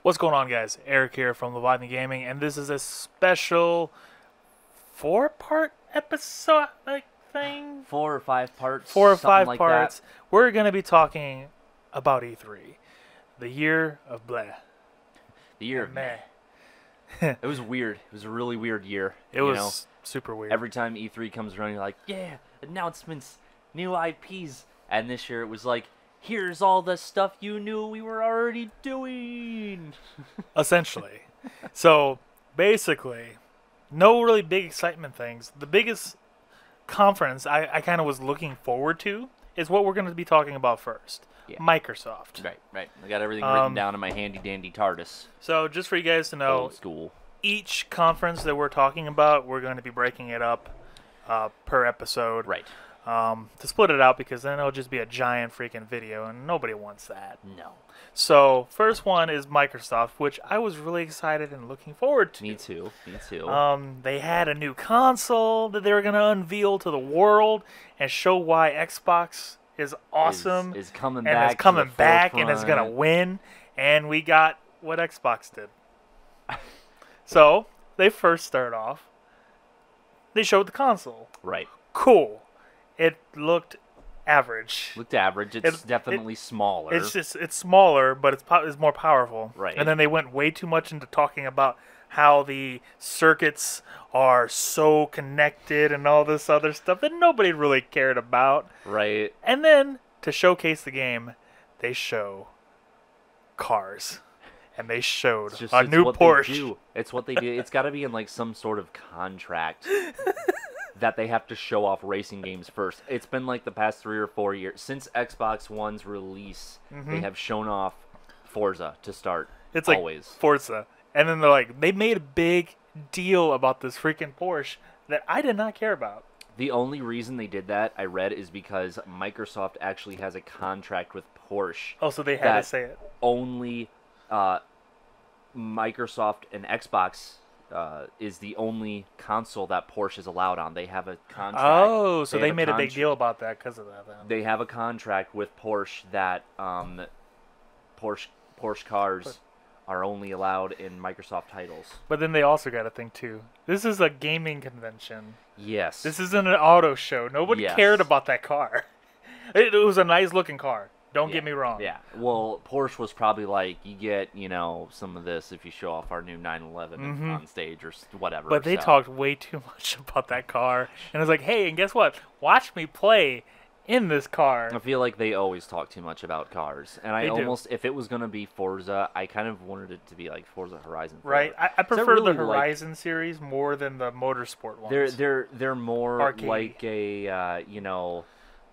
What's going on, guys? Eric here from Leviathan Gaming, and this is a special 4-part episode thing. 4 or 5 parts. 4 or something 5 like parts. That. We're going to be talking about E3, the year of bleh. The year of meh. It was weird. It was a really weird year. It was super weird. Every time E3 comes around, you're like, yeah, announcements, new IPs. And this year it was like, here's all the stuff you knew we were already doing. Essentially. So, basically, no really big excitement things. The biggest conference I kind of was looking forward to is what we're going to be talking about first. Yeah. Microsoft. Right. I got everything written down in my handy-dandy TARDIS. So, just for you guys to know, Old school. Each conference that we're talking about, we're going to be breaking it up per episode. Right. To split it out, because then it'll just be a giant freaking video, and nobody wants that. No. So, first one is Microsoft, which I was really excited and looking forward to. Me too. They had a new console that they were going to unveil to the world and show why Xbox is awesome. Is coming and back. Is coming back and is forefront. going to win. And we got what Xbox did. So, they first start off. They showed the console. Right. Cool. It looked average. Looked average. It's definitely smaller. It's smaller, but it's more powerful. Right. And then they went way too much into talking about how the circuits are so connected and all this other stuff that nobody really cared about. Right. And then to showcase the game, they show cars. And they showed a new Porsche. It's what they do. It's got to be in like some sort of contract that they have to show off racing games first. It's been like the past 3 or 4 years since Xbox One's release. They have shown off Forza to start. It's always like Forza, and then they're like, they made a big deal about this freaking Porsche that I did not care about. The only reason they did that, I read, is because Microsoft actually has a contract with Porsche. Oh, so they had to say it. Only Microsoft and Xbox is the only console that Porsche is allowed on. They have a contract. Oh, so they made a big deal about that because of that. Then. They have a contract with Porsche that Porsche cars are only allowed in Microsoft titles. But then they also got to think too. This is a gaming convention. Yes. This isn't an auto show. Nobody cared about that car. It was a nice looking car. Don't get me wrong. Yeah. Well, Porsche was probably like, you get, some of this if you show off our new 911 on stage or whatever. But they talked way too much about that car. And it's like, hey, and guess what? Watch me play in this car. I feel like they always talk too much about cars. And if it was going to be Forza, I kind of wanted it to be like Forza Horizon 4. Right. I prefer the Horizon series more than the Motorsport ones. They're more arcade. Like a,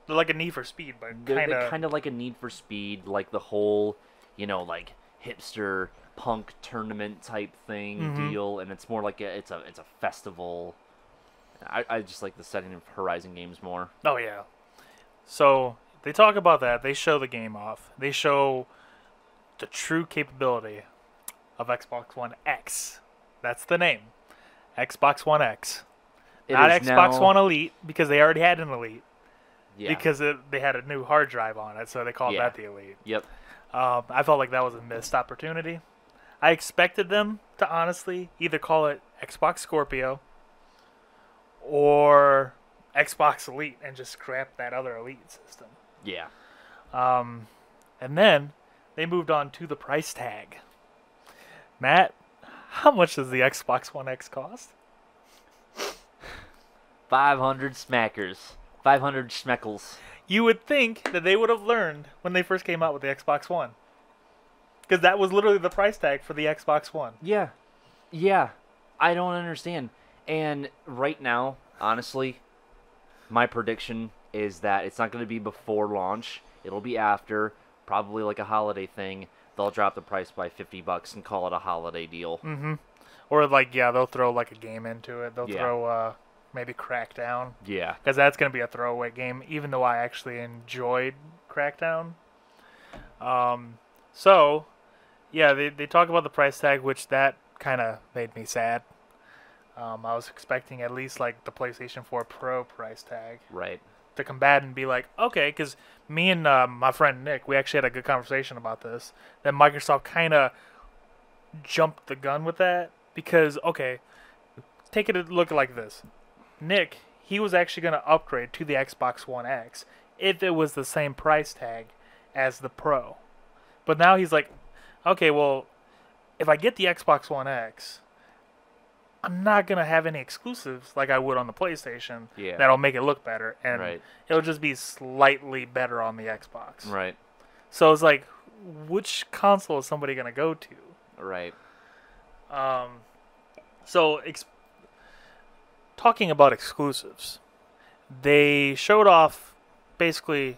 They're like a Need for Speed, but they're kind of like a Need for Speed, like the whole, like hipster punk tournament type thing deal, and it's more like it's a festival. I just like the setting of Horizon games more. Oh yeah. So they talk about that. They show the game off. They show the true capability of Xbox One X. That's the name, Xbox One X. Not Xbox One Elite, because they already had an Elite. Yeah. Because they had a new hard drive on it, so they called that the Elite. Yep. I felt like that was a missed opportunity. I expected them to honestly either call it Xbox Scorpio or Xbox Elite and just scrap that other Elite system. Yeah. And then they moved on to the price tag. Matt, how much does the Xbox One X cost? 500 smackers. 500 schmeckles. You would think that they would have learned when they first came out with the Xbox One. Because that was literally the price tag for the Xbox One. Yeah. I don't understand. And right now, honestly, my prediction is that it's not going to be before launch. It'll be after, probably like a holiday thing. They'll drop the price by $50 and call it a holiday deal. Or they'll throw like a game into it. They'll throw maybe Crackdown. Yeah. Because that's going to be a throwaway game, even though I actually enjoyed Crackdown. They talk about the price tag, which that kind of made me sad. I was expecting at least like the PlayStation 4 Pro price tag. Right. To combat and be like, okay, because me and my friend Nick, we actually had a good conversation about this, that Microsoft kind of jumped the gun with that because okay, take it a look like this. Nick, he was actually going to upgrade to the Xbox One X if it was the same price tag as the Pro. But now he's like, okay, well, if I get the Xbox One X, I'm not going to have any exclusives like I would on the PlayStation Yeah. that'll make it look better. And Right. it'll just be slightly better on the Xbox. Right. So it's like, which console is somebody going to go to? Right. So, talking about exclusives, they showed off basically.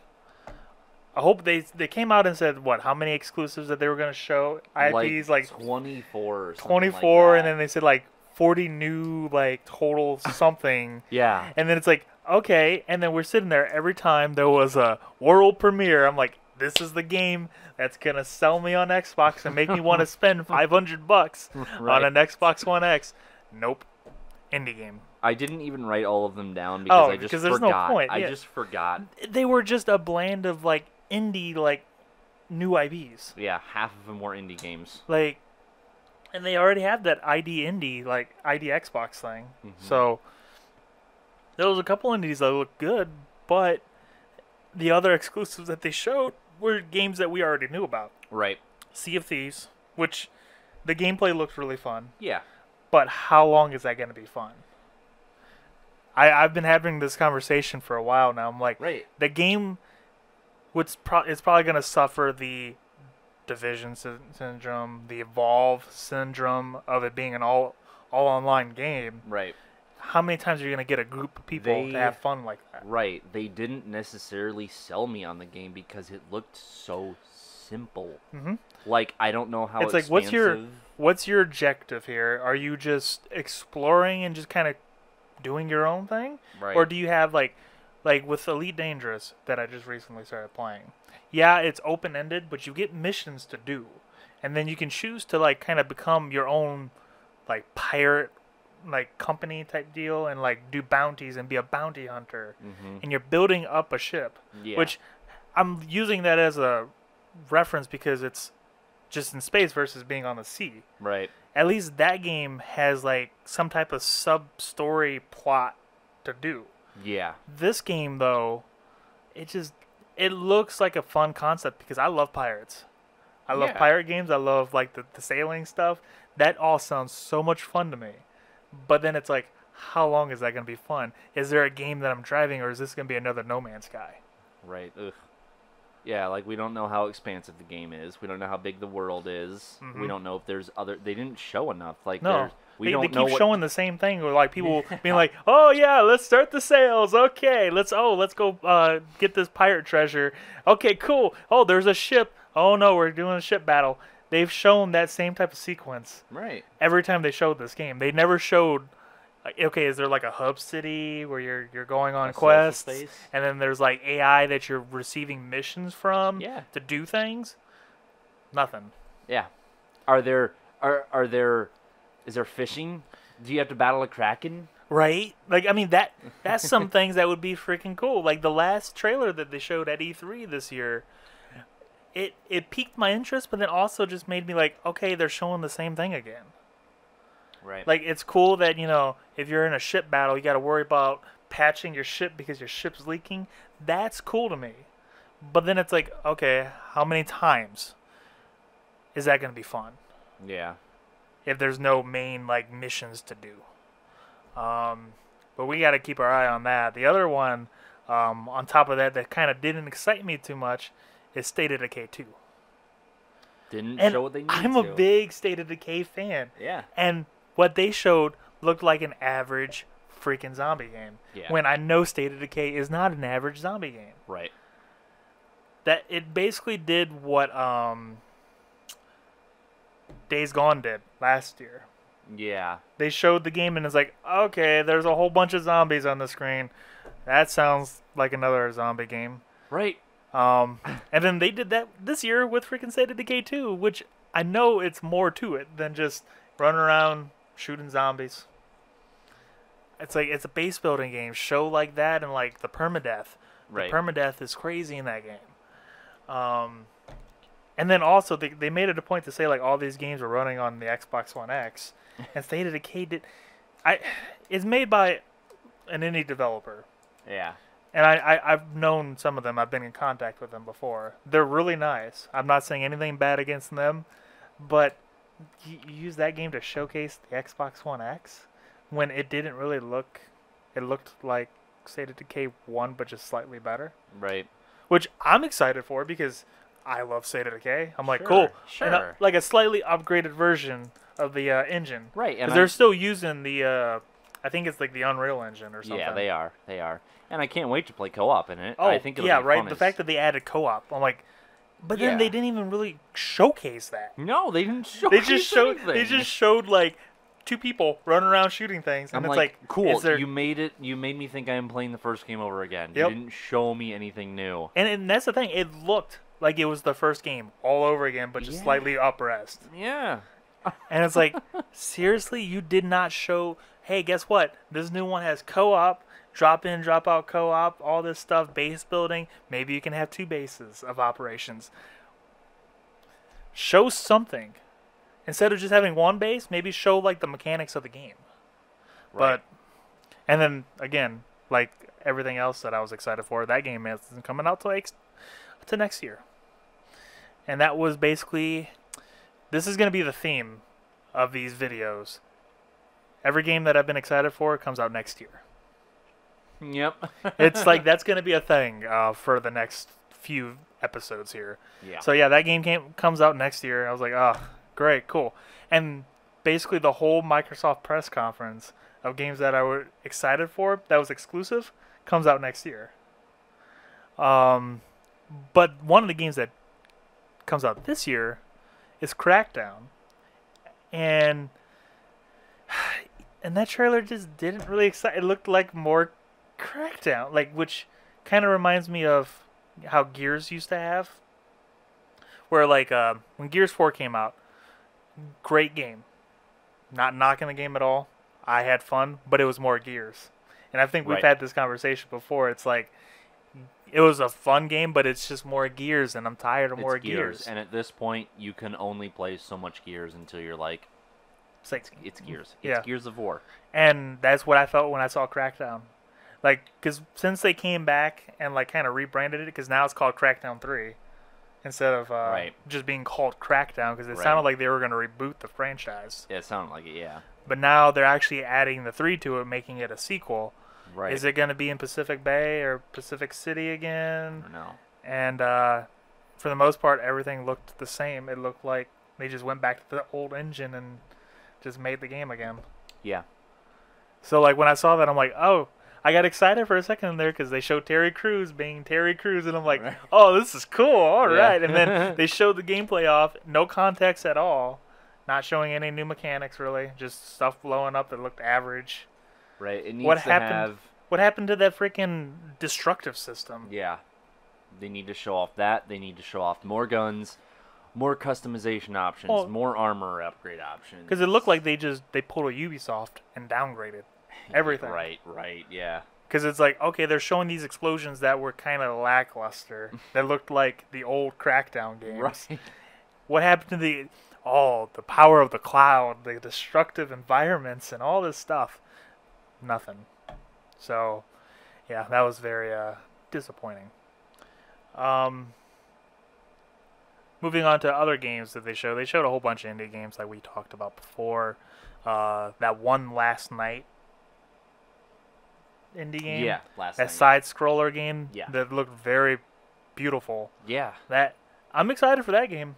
I hope they came out and said what? How many exclusives that they were going to show? IPs like 24 or something 24, like and then they said like 40 new like total something. yeah. And then it's like okay, and then we're sitting there every time there was a world premiere. I'm like, this is the game that's gonna sell me on Xbox and make me want to spend $500 on Right. an Xbox One X. Nope, indie game. I didn't even write all of them down because Oh, I just because there's no forgot. point, I yeah. just forgot. They were just a blend of like indie like new IPs, Yeah, half of them were indie games. like, and they already have that ID indie like ID Xbox thing. Mhm. So there was a couple indies that looked good, but the other exclusives that they showed were games that we already knew about. Right. Sea of Thieves, which the gameplay looked really fun, Yeah. but how long is that going to be fun? I've been having this conversation for a while now. I'm like, Right. the game is probably going to suffer the Division syndrome, the Evolve syndrome of it being an all online game. Right. How many times are you going to get a group of people They- to have fun like that? Right. They didn't necessarily sell me on the game because it looked so simple. Hmm. Like, I don't know how It's like, expansive... what's your objective here? Are you just exploring and just kind of doing your own thing? Right. Or do you have like with Elite Dangerous that I just recently started playing? Yeah, it's open-ended, but you get missions to do. And then you can choose to like kind of become your own like pirate like company type deal and like do bounties and be a bounty hunter. Mhm. And you're building up a ship, Yeah. which I'm using that as a reference because it's just in space versus being on the sea. Right. At least that game has like some type of sub-story plot to do. Yeah. This game though, it looks like a fun concept because I love pirates. I love Yeah. pirate games. I love like the sailing stuff. That all sounds so much fun to me. But then it's like, how long is that going to be fun? Is there a game that I'm driving, or is this going to be another No Man's Sky? Right. Ugh. Yeah, like we don't know how expansive the game is. We don't know how big the world is. We Mhm. don't know if there's other. They didn't show enough. Like No, there's- we they don't keep know what. showing the same thing, with like people being like, "Oh yeah, let's start the sales. Okay, let's go get this pirate treasure. Okay, cool. Oh, there's a ship. Oh no, we're doing a ship battle." They've shown that same type of sequence Right. every time they showed this game. They never showed, like, okay, is there like a hub city where you're going on A social quests, space? and then there's like AI that you're receiving missions from Yeah. to do things? Nothing. Yeah. Are there? Is there fishing? Do you have to battle a kraken? Right? Like, I mean, that's some things that would be freaking cool. Like the last trailer that they showed at E3 this year, it piqued my interest, but then also just made me like, okay, they're showing the same thing again. Right. Like, it's cool that, if you're in a ship battle, you got to worry about patching your ship because your ship's leaking. That's cool to me. But then it's like, okay, how many times is that going to be fun? Yeah. If there's no main like missions to do. But we got to keep our eye on that. The other one, on top of that kind of didn't excite me too much, is State of Decay 2. Didn't And show what they needed I'm to. a big State of Decay fan. Yeah. And what they showed looked like an average freaking zombie game. Yeah. When I know State of Decay is not an average zombie game. Right. That it basically did what Days Gone did last year. Yeah. They showed the game and it's like, okay, there's a whole bunch of zombies on the screen. That sounds like another zombie game. Right. And then they did that this year with freaking State of Decay 2, which I know it's more to it than just running around shooting zombies. It's like, it's a base building game. Show like that and like the permadeath. Right. The permadeath is crazy in that game. And then also they made it a point to say like all these games were running on the Xbox One X, and State of Decay it's made by an indie developer, Yeah. and I've known some of them. I've been in contact with them before. They're really nice. I'm not saying anything bad against them, but you use that game to showcase the Xbox One X when it didn't really look. It looked like State of Decay 1, but just slightly better. Right. Which I'm excited for because I love State of Decay. I'm like, Sure, cool. sure. And, like a slightly upgraded version of the engine. Right. Because they're still using the, I think it's like the Unreal Engine or something. Yeah, they are. They are. And I can't wait to play co-op in it. Oh, I think it'll yeah, be right. fun The as- fact that they added co-op, I'm like, but then Yeah. they didn't even really showcase that. No, they didn't show. They just showed. anything. They just showed like two people running around shooting things, and I'm it's like, like, cool. is there- You made it. You made me think I am playing the first game over again. Yep. You didn't show me anything new. and that's the thing. It looked like it was the first game all over again, but just Yeah. slightly up-res. Yeah. And it's like, seriously, you did not show. Hey, guess what? This new one has co-op, drop in, drop out co-op, all this stuff, base building. Maybe you can have 2 bases of operations. Show something instead of just having 1 base. Maybe show like the mechanics of the game. Right. But, and then again, like everything else that I was excited for, that game isn't coming out to next year. And that was basically, this is going to be the theme of these videos. Every game that I've been excited for comes out next year. Yep. It's like that's going to be a thing for the next few episodes here. Yeah. So yeah, that game comes out next year. I was like, oh, great, cool. And basically the whole Microsoft press conference of games that I was excited for that was exclusive comes out next year. But one of the games that comes out this year is Crackdown, and that trailer just didn't really excite. It looked like more Crackdown, like, which kind of reminds me of how Gears used to have, where like when Gears 4 came out, great game, not knocking the game at all. I had fun, but it was more Gears, and I think we've Right. had this conversation before. It's like, it was a fun game, but it's just more Gears, and I'm tired of It's more Gears. Gears. And at this point, you can only play so much Gears until you're like, It's it's Gears. Yeah. It's Gears of War. And that's what I felt when I saw Crackdown. Like, because since they came back and like kind of rebranded it, because now it's called Crackdown 3 instead of Right. just being called Crackdown, because it Right. sounded like they were going to reboot the franchise. Yeah, it sounded like it. Yeah. But now they're actually adding the 3 to it, making it a sequel. Right. Is it going to be in Pacific Bay or Pacific City I again? don't know. And for the most part, everything looked the same. It looked like they just went back to the old engine and just made the game again. Yeah. So like when I saw that, I'm like, oh, I got excited for a second there because they showed Terry Crews being Terry Crews, and I'm like, Right. oh, this is cool. All Yeah. right. And then they showed the gameplay off, no context at all, not showing any new mechanics really, just stuff blowing up that looked average. Right. It needs What to happened? have. What happened to that freaking destructive system? Yeah. They need to show off that. They need to show off more guns, more customization options, Well- more armor upgrade options. Because it looked like they pulled a Ubisoft and downgraded everything. Right. Right. Yeah. Because it's like, okay, they're showing these explosions that were kind of lackluster, that looked like the old Crackdown games. Right. What happened to the power of the cloud, the destructive environments, and all this stuff? Nothing. So, yeah, that was very disappointing. Moving on to other games that they showed a whole bunch of indie games like we talked about before. That one Last Night indie game. Yeah. Last That night. side scroller game. Yeah. That looked very beautiful. Yeah. That I'm excited for that game.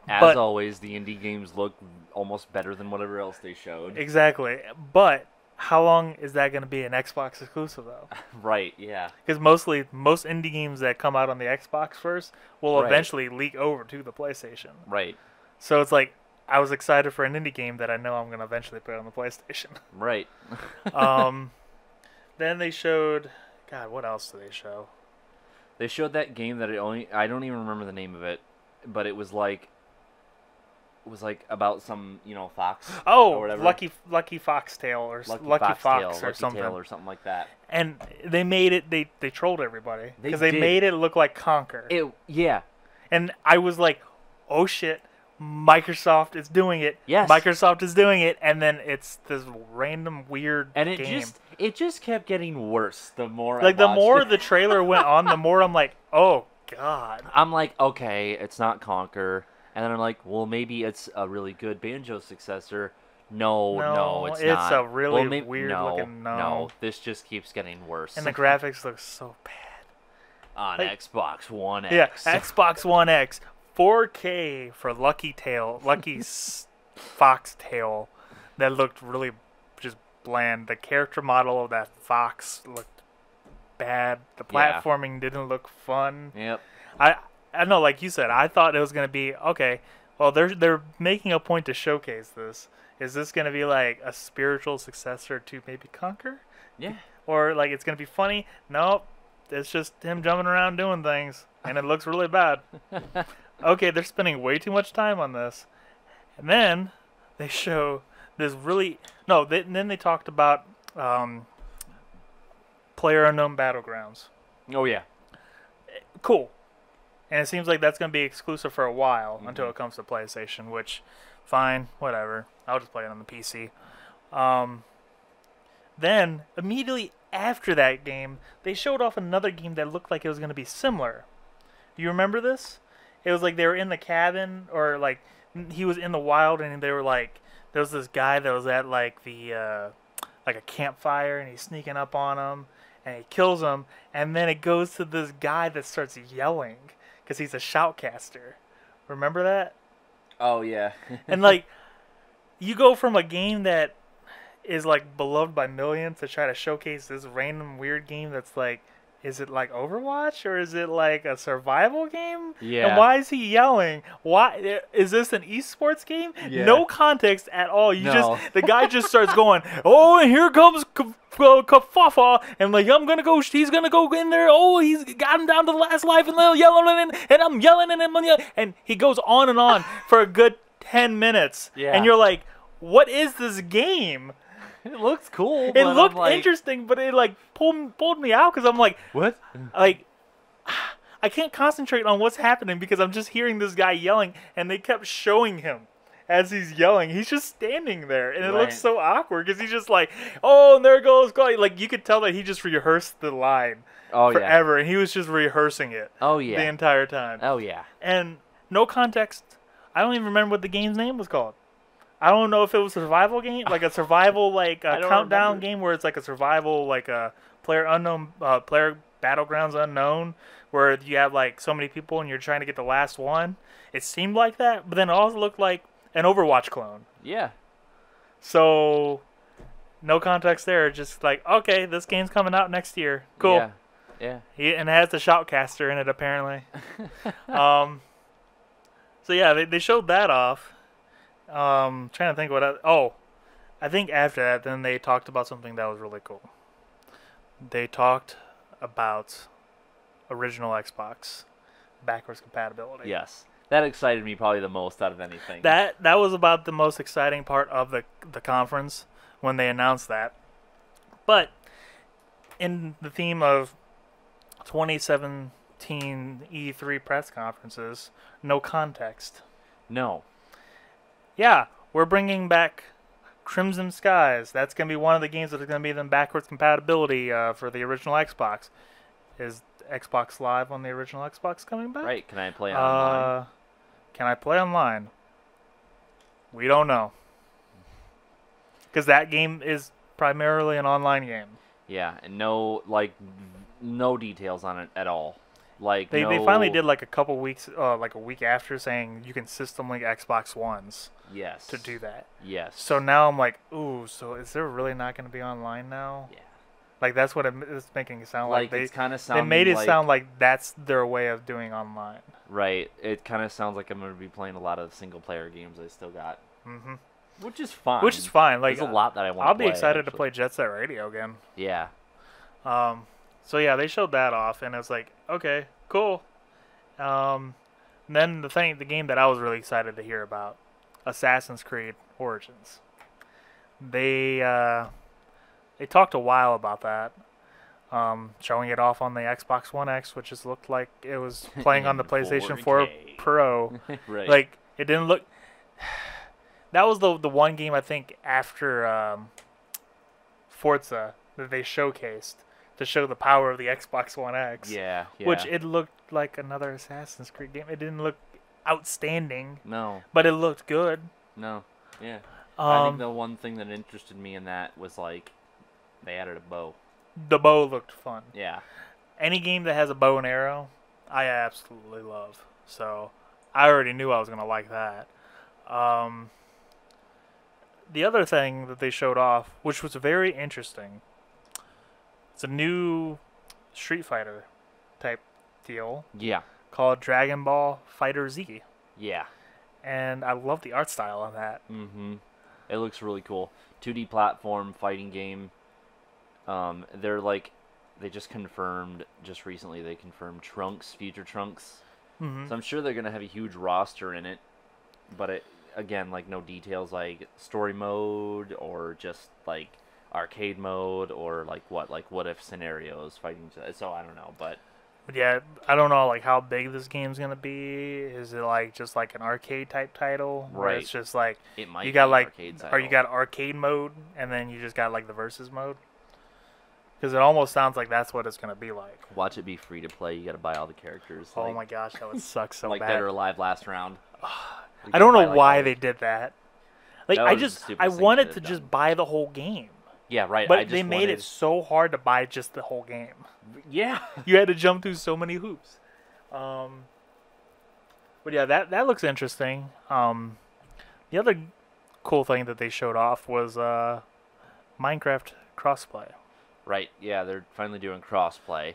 As But- always, the indie games look almost better than whatever else they showed. Exactly. But how long is that going to be an Xbox exclusive though? Right. Yeah. Because most indie games that come out on the Xbox first will Right. eventually leak over to the PlayStation. Right. So it's like I was excited for an indie game that I know I'm going to eventually put on the PlayStation. Right. Then they showed, God, what else did they show? They showed that game that I don't even remember the name of it, but it was like about some fox. or Oh, whatever. Lucky Foxtail or Lucky Fox or Lucky something. Tail or something like that. And they made it. They trolled everybody They because they did. made it look like Conquer. Yeah. And I was like, oh shit, Microsoft is doing it. Yes. Microsoft is doing it, and then it's this random weird And game. it just kept getting worse the more Like, I the watched more it. the trailer went on, the more I'm like, oh god. I'm like, okay, it's not Conquer. And then I'm like, well, maybe it's a really good Banjo successor. No, No, it's it's not. a really well, weird no, looking- no. No, this just keeps getting worse. And the graphics look so bad. on like- Xbox One Yeah, X. Xbox One X, 4K for Lucky Foxtail that looked really just bland. The character model of that fox looked bad. The Yeah. platforming didn't look fun. Yep. I know, like you said, I thought it was gonna be okay. Well, they're making a point to showcase this. Is this gonna be like a spiritual successor to maybe Conquer, Yeah. or like it's gonna be funny? Nope, it's just him jumping around doing things, and it looks really bad. Okay, they're spending way too much time on this, and then they show this really no. Then they talked about PlayerUnknown Battlegrounds. Oh yeah. Cool. And it seems like that's going to be exclusive for a while until it comes to PlayStation, which, fine, whatever. I'll just play it on the PC. Then, immediately after that game, they showed off another game that looked like it was going to be similar. Do you remember this? It was like they were in the cabin, or like he was in the wild, and they were like, there was this guy that was at like the, like a campfire, and he's sneaking up on him, and he kills him, and then it goes to this guy that starts yelling. Because he's a shoutcaster. Remember that? Oh yeah. And, like, you go from a game that is, like, beloved by millions to try to showcase this random weird game that's, like, is it, like, Overwatch? Or is it, like, a survival game? Yeah. And why is he yelling? Why? Is this an esports game? Yeah. No context at all. No. The guy just starts going, oh, and here comes Kafafa, and like he's gonna go in there. Oh, he's got him down to the last life, and they're yelling, and I'm yelling at him, and he goes on and on for a good 10 minutes. Yeah. And you're like, what is this game? It looks cool. It but I'm looked like, interesting, but it like pulled me out because I'm like, What? like I can't concentrate on what's happening because I'm just hearing this guy yelling, and they kept showing him as he's yelling. He's just standing there, and it Right. looks so awkward because he's just like, oh, and there goes Clay. Like, you could tell that he just rehearsed the line Oh yeah. forever, and he was just rehearsing it Oh the yeah. entire time. Oh yeah. And no context. I don't even remember what the game's name was called. I don't know if it was a survival game, like a survival like I a don't countdown remember. game where it's like a survival like a player battlegrounds unknown, where you have like so many people and you're trying to get the last one. It seemed like that, but then it also looked like an Overwatch clone. Yeah. So no context there. Just like, okay, this game's coming out next year. Cool. Yeah. Yeah. And it has the shoutcaster in it apparently. So yeah, they showed that off. Trying to think I think after that, then they talked about something that was really cool. They talked about original Xbox backwards compatibility. Yes. That excited me probably the most out of anything. That was about the most exciting part of the conference when they announced that. But in the theme of 2017 E3 press conferences, no context. No. Yeah, we're bringing back Crimson Skies. That's going to be one of the games that is going to be the backwards compatibility for the original Xbox. Is Xbox Live on the original Xbox coming back? Right. Can I play online? Can I play online? We don't know. Because that game is primarily an online game. Yeah, and no details on it at all. Like They no, finally did like a couple weeks, like a week after, saying you can system link Xbox Ones Yes. to do that. Yes. So now I'm like, ooh, so is there really not going to be online now? Yeah. Like that's what it's making it sound like. it's kind of They sounding made it like, sound like that's their way of doing online. right. It kind of sounds like I'm going to be playing a lot of single player games I still got, hmm which is fine. Which is fine. Like There's a lot that I want. I'll to be play, excited to actually. play Jet Set Radio again. Yeah. So yeah, they showed that off, and it was like, okay, cool. Then the game that I was really excited to hear about, Assassin's Creed Origins. They talked a while about that. showing it off on the Xbox One X, which just looked like it was playing on the In PlayStation 4 4K. Pro. Right. Like, it didn't look. That was the one game I think after Forza that they showcased to show the power of the Xbox One X. Yeah. Which it looked like another Assassin's Creed game. It didn't look outstanding, No. but it looked good. No. Yeah. I think Um, the one thing that interested me in that was like they added a bow. the bow looked fun. Yeah. Any game that has a bow and arrow, I absolutely love. So I already knew I was gonna like that. The other thing that they showed off, which was very interesting, it's a new Street Fighter type deal Yeah. called Dragon Ball Fighter Z, Yeah. and I love the art style on that. Mm-hmm. It looks really cool. 2D platform fighting game. They're like, they just recently they confirmed Trunks, future Trunks. Hmm. So I'm sure they're gonna have a huge roster in it, but again, like no details like story mode or just like arcade mode or like what if scenarios fighting. So I don't know, but But yeah, I don't know like how big this game's gonna be. Is it like just like an arcade type title, or Right. it's just like it might you got be like, arcade or you title. got arcade mode, and then you just got like the versus mode? Because it almost sounds like that's what it's gonna be like. Watch it be free to play. You got to buy all the characters. Oh like, my gosh, that would suck so like bad. Dead or Alive last round. You I don't can know buy, like, why all they the- did that. Like That I was the just I stupidest thing wanted they to could've just done. buy the whole game, Yeah, right. but I just they made wanted... it so hard to buy just the whole game. Yeah. You had to jump through so many hoops. But yeah, that looks interesting. The other cool thing that they showed off was Minecraft crossplay. Right. Yeah, they're finally doing crossplay.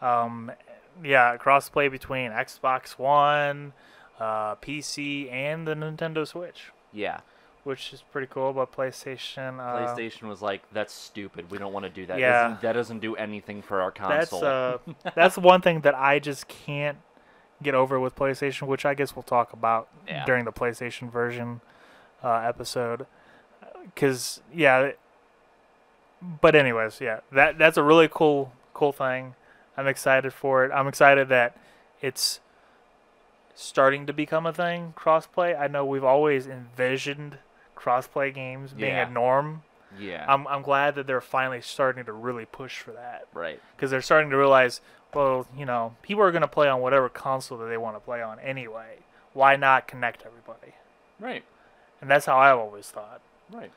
Yeah, crossplay between Xbox One, PC, and the Nintendo Switch, Yeah. which is pretty cool. But PlayStation, PlayStation was like, "That's stupid. We don't want to do that. Yeah. That doesn't do anything for our that's console." that's one thing that I just can't get over with PlayStation, which I guess we'll talk about Yeah. during the PlayStation version episode. Because yeah, but anyways, yeah, that's a really cool thing. I'm excited for it. I'm excited that it's starting to become a thing. Crossplay. I know we've always envisioned crossplay games being Yeah. a norm. Yeah. I'm glad that they're finally starting to really push for that, Right. because they're starting to realize, well, you know, people are going to play on whatever console that they want to play on anyway. Why not connect everybody? Right. And that's how I've always thought. Right.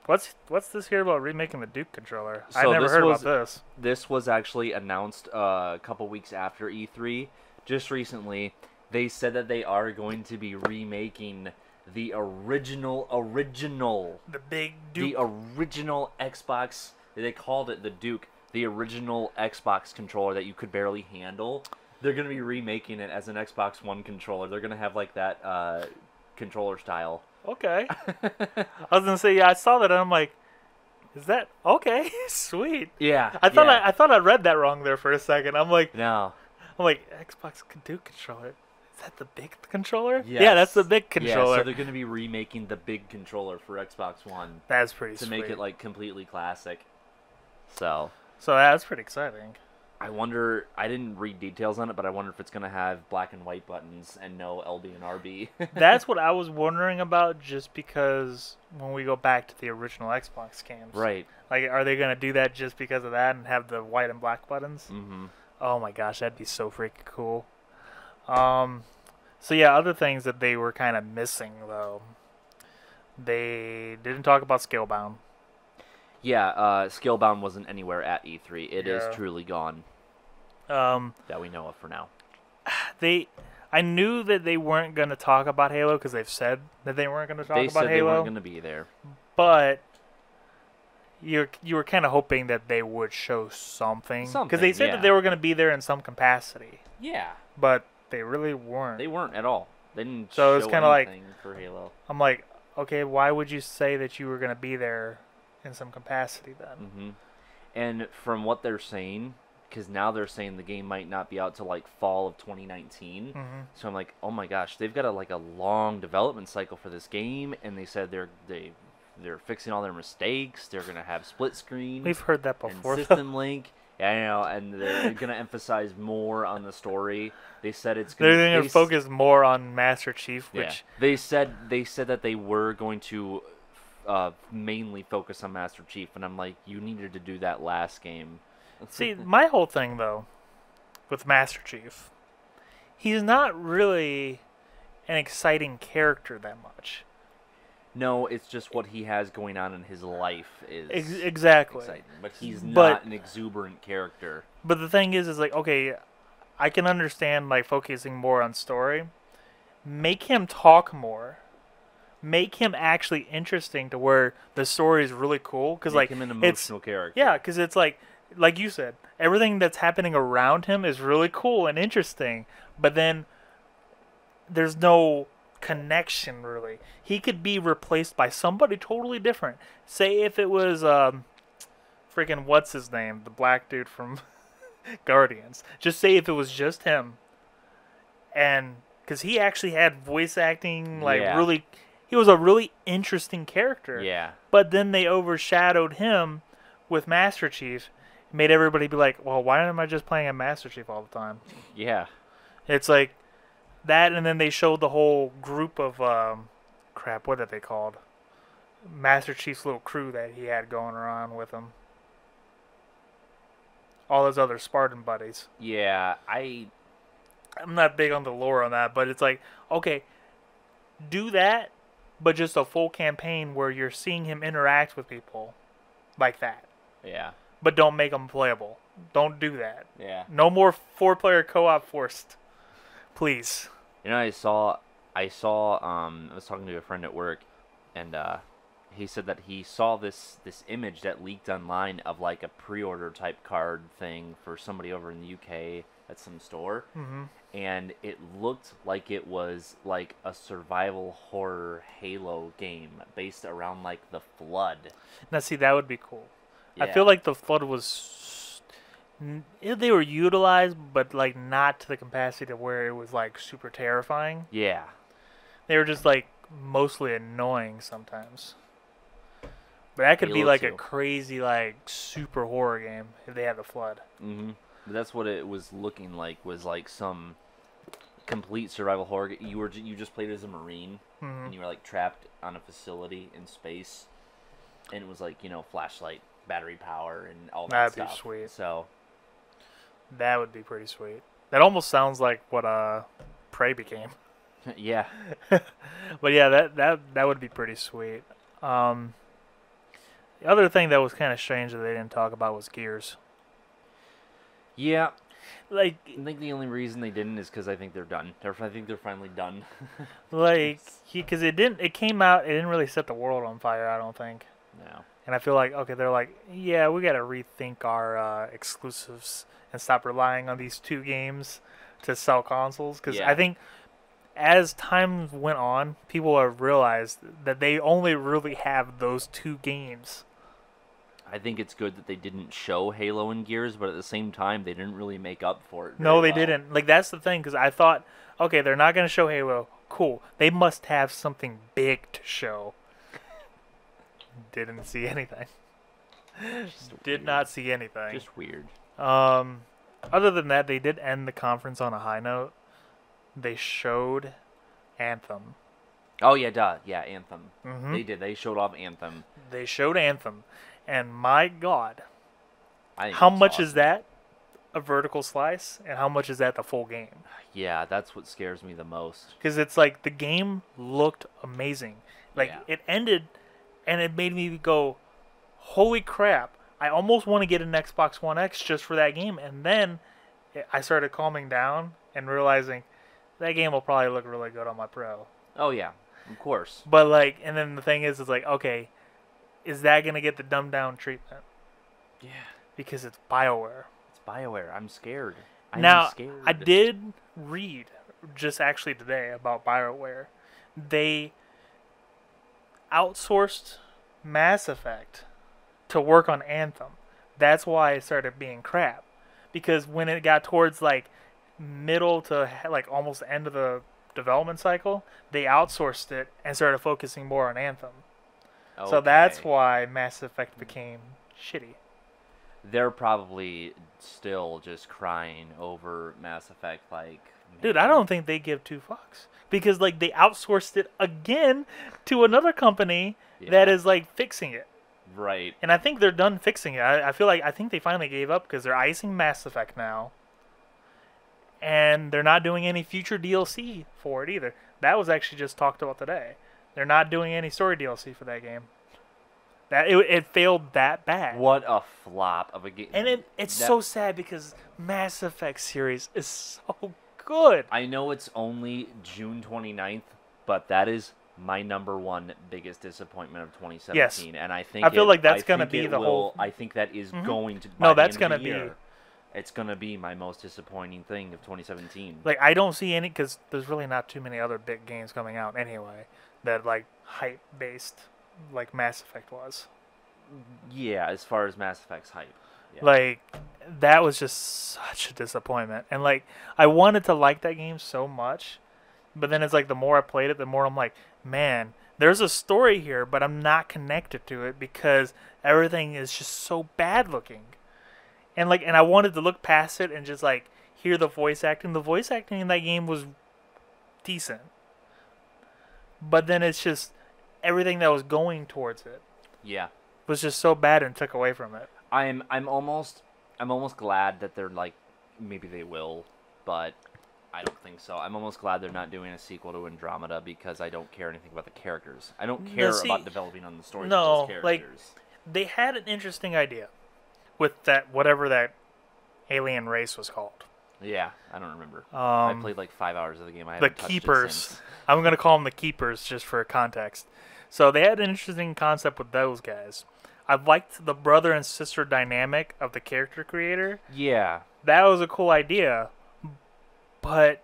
What's this here about remaking the Duke controller? I So never this heard was- about this. This was actually announced a couple weeks after E3. Just recently, they said that they are going to be remaking the original The big Duke. the original Xbox. They called it the Duke, the original Xbox controller that you could barely handle. They're gonna be remaking it as an Xbox One controller. They're gonna have like that controller style. Okay. I was gonna say, yeah, I saw that and I'm like, is that okay? Sweet. Yeah, I thought I read that wrong there for a second. I'm like no. Xbox Duke controller. Is that the big controller? Yes. Yeah, that's the big Yeah, controller. so they're gonna be remaking the big controller for Xbox One That's pretty to sweet. make it like completely classic. So So that's pretty exciting. I wonder. I didn't read details on it, but I wonder if it's gonna have black and white buttons and no LB and RB. That's what I was wondering about, just because when we go back to the original Xbox games. Right. Like, are they going to do that just because of that and have the white and black buttons? Mm-hmm. Oh my gosh, that'd be so freaking cool. So yeah, other things that they were kind of missing, though. They didn't talk about Scalebound. Yeah. Scalebound wasn't anywhere at E3. It is Yeah. truly gone. That we know of for now. I knew that they weren't going to talk about Halo because they've said that they weren't going to talk They about said they Halo. weren't gonna be there. But you were kind of hoping that they would show something, because they Something, said yeah. that they were going to be there in some capacity, Yeah. but they really weren't. They weren't at all. They didn't So it's show kinda like- anything for Halo. I'm like, okay, why would you say that you were going to be there in some capacity then? Mm-hmm. And from what they're saying, because now they're saying the game might not be out till like fall of 2019. Mm-hmm. So I'm like, oh my gosh, they've got a long development cycle for this game, and they said they they're fixing all their mistakes. They're gonna have split screen. We've heard that and before. system link. Yeah, I know, and they're gonna emphasize more on the story. They said it's gonna. They're going to focus more on Master Chief, Yeah. which They said that they were going to mainly focus on Master Chief, and I'm like, you needed to do that last game. see, my whole thing though with Master Chief, he's not really an exciting character that much. No, it's just what he has going on in his life is Exactly. exciting, but he's But- not an exuberant character. But the thing is like, okay, I can understand like focusing more on story. Make him talk more. Make him actually interesting to where the story is really cool. Because like Make him an it's emotional character. yeah, because it's like you said, everything that's happening around him is really cool and interesting. But then there's no connection really. He could be replaced by somebody totally different. Say if it was freaking what's his name, the black dude from Guardians. Just say if it was just him, and because he actually had voice acting, like Yeah. really, he was a really interesting character. Yeah. But then they overshadowed him with Master Chief, made everybody be like, well, why am I just playing a Master Chief all the time? Yeah. It's like that, and then they showed the whole group of crap. What are they called? Master Chief's little crew that he had going around with him. All his other Spartan buddies. Yeah. I'm not big on the lore on that, but it's like, okay, do that, but just a full campaign where you're seeing him interact with people like that. Yeah. But don't make him playable. Don't do that. Yeah. No more 4-player co-op forced. Please. You know, I was talking to a friend at work, and he said that he saw this image that leaked online of like a pre-order type card thing for somebody over in the UK at some store, and it looked like it was like a survival horror Halo game based around like the Flood. Now, see, that would be cool. I Yeah. feel like the Flood was... They were utilized, but like not to the capacity to where it was like super terrifying. Yeah. They were just like mostly annoying sometimes. But that could be Halo like 2. a crazy like super horror game if they had the Flood. Mm-hmm. But that's what it was looking like. Was like some complete survival horror. You just played as a Marine, and you were like trapped on a facility in space, and it was like flashlight, battery power, and all that That'd be stuff. sweet. So That would be pretty sweet. That almost sounds like what Prey became. yeah, But yeah, that would be pretty sweet. The other thing that was kind of strange that they didn't talk about was Gears. yeah. Like, I think the only reason they didn't is because I think they're done. I think they're finally done. because it came out, it didn't really set the world on fire, I don't think. No. And I feel like, okay, they're like, yeah, we got to rethink our exclusives and stop relying on these two games to sell consoles. Because Yeah. I think as time went on, people have realized that they only really have those two games. I think it's good that they didn't show Halo and Gears, but at the same time, they didn't really make up for it. No, very they well. didn't. Like, that's the thing, because I thought, okay, they're not going to show Halo. Cool. They must have something big to show. Didn't see anything. Just Did weird. not see anything. Just weird. Other than that, they did end the conference on a high note. They showed Anthem. Oh yeah, duh. Yeah, Anthem. Mhm. They did. They showed off Anthem. They showed Anthem, and my God, I think how it's much is awesome. that a vertical slice, and how much is that the full game? Yeah, that's what scares me the most. Because it's like the game looked amazing. Like Yeah. it ended, and it made me go, "Holy crap! I almost want to get an Xbox One X just for that game." And then I started calming down and realizing that game will probably look really good on my Pro. Oh yeah, of course. But like, and then the thing is, it's like, okay, is that gonna get the dumbed down treatment? Yeah, Because it's BioWare. it's BioWare. I'm scared. I'm Now, scared. I did read just actually today about BioWare. They outsourced Mass Effect to work on Anthem. That's why it started being crap. Because when it got towards like middle to like almost the end of the development cycle, they outsourced it and started focusing more on Anthem. So that's Okay. why Mass Effect became shitty. They're probably still just crying over Mass Effect, like. Dude, I don't think they give two fucks because like they outsourced it again to another company that Yeah. is like fixing it, Right. and I think they're done fixing it. I think they finally gave up because they're icing Mass Effect now, and they're not doing any future DLC for it either. That was actually just talked about today. They're not doing any story DLC for that game. That it failed that bad. What a flop of a game. And it's That- so sad because Mass Effect series is so good. I know it's only June 29th, but that is my number one biggest disappointment of 2017. And I think I feel like that's gonna be the will, whole- I think that is going to. No, by the that's end of gonna the be- year, It's gonna be my most disappointing thing of 2017. Like I don't see any because there's really not too many other big games coming out anyway that like hype based like Mass Effect was. Yeah, as far as Mass Effect's hype. Yeah. Like that was just such a disappointment. And like I wanted to like that game so much, but then it's like the more I played it, the more I'm like, man, there's a story here, but I'm not connected to it because everything is just so bad looking. And like and I wanted to look past it and just like hear the voice acting. The voice acting in that game was decent. But then it's just everything that was going towards it Yeah. was just so bad and took away from it. I'm almost glad that they're like, maybe they will, but I don't think so. I'm almost glad they're not doing a sequel to Andromeda because I don't care anything about the characters. I don't care see- about developing on the stories No, of those like- characters. They had an interesting idea with that whatever that alien race was called. Yeah, I don't remember. I Um, played like 5 hours of the game. I the haven't touched it Keepers. since. I'm gonna call them the Keepers just for context. So they had an interesting concept with those guys. I liked the brother and sister dynamic of the character creator. Yeah, That was a cool idea, but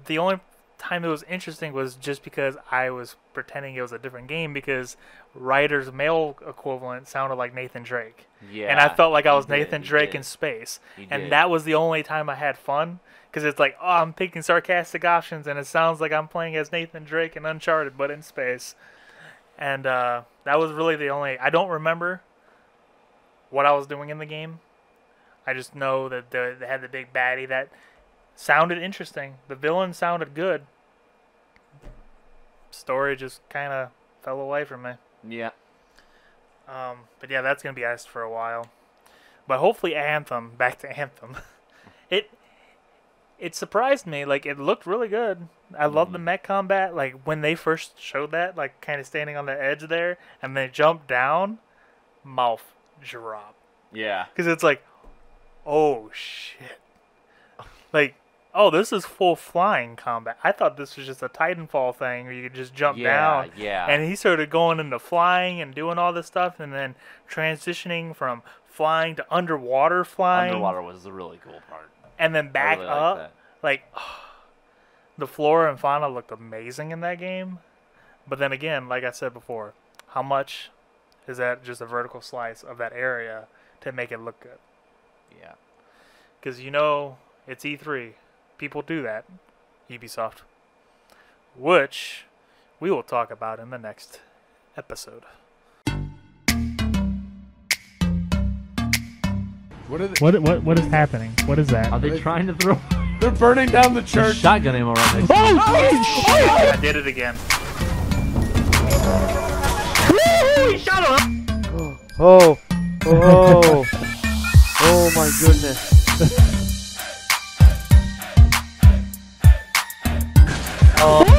the only time it was interesting was just because I was pretending it was a different game because Ryder's male equivalent sounded like Nathan Drake. yeah. And I felt like I he was did, Nathan he Drake did. in space. He And did. that was the only time I had fun because it's like, oh, I'm picking sarcastic options and it sounds like I'm playing as Nathan Drake in Uncharted, but in space. And that was really the only. I don't remember what I was doing in the game. I just know that they had the big baddie that sounded interesting. The villain sounded good. Story just kind of fell away from me. Yeah. But yeah, that's gonna be asked for a while. But hopefully, Anthem. Back to Anthem. It surprised me. Like it looked really good. I love the mech combat. Like when they first showed that, like kind of standing on the edge there, and they jump down, mouth drop. Yeah. Because it's like, oh shit. Like, oh, this is full flying combat. I thought this was just a Titanfall thing where you could just jump down. Yeah. And he started going into flying and doing all this stuff and then transitioning from flying to underwater flying. Underwater was the really cool part. And then back I really liked up. that. Like, the flora and fauna looked amazing in that game. But then again, like I said before, how much is that just a vertical slice of that area to make it look good? Yeah. Because you know it's E3. People do that. Ubisoft. Which we will talk about in the next episode. What is happening? What is that? Are they trying to throw They're burning down the church. shotgun ammo right next to I did it again. Woo! He shot him! Oh, oh, oh my goodness. Oh.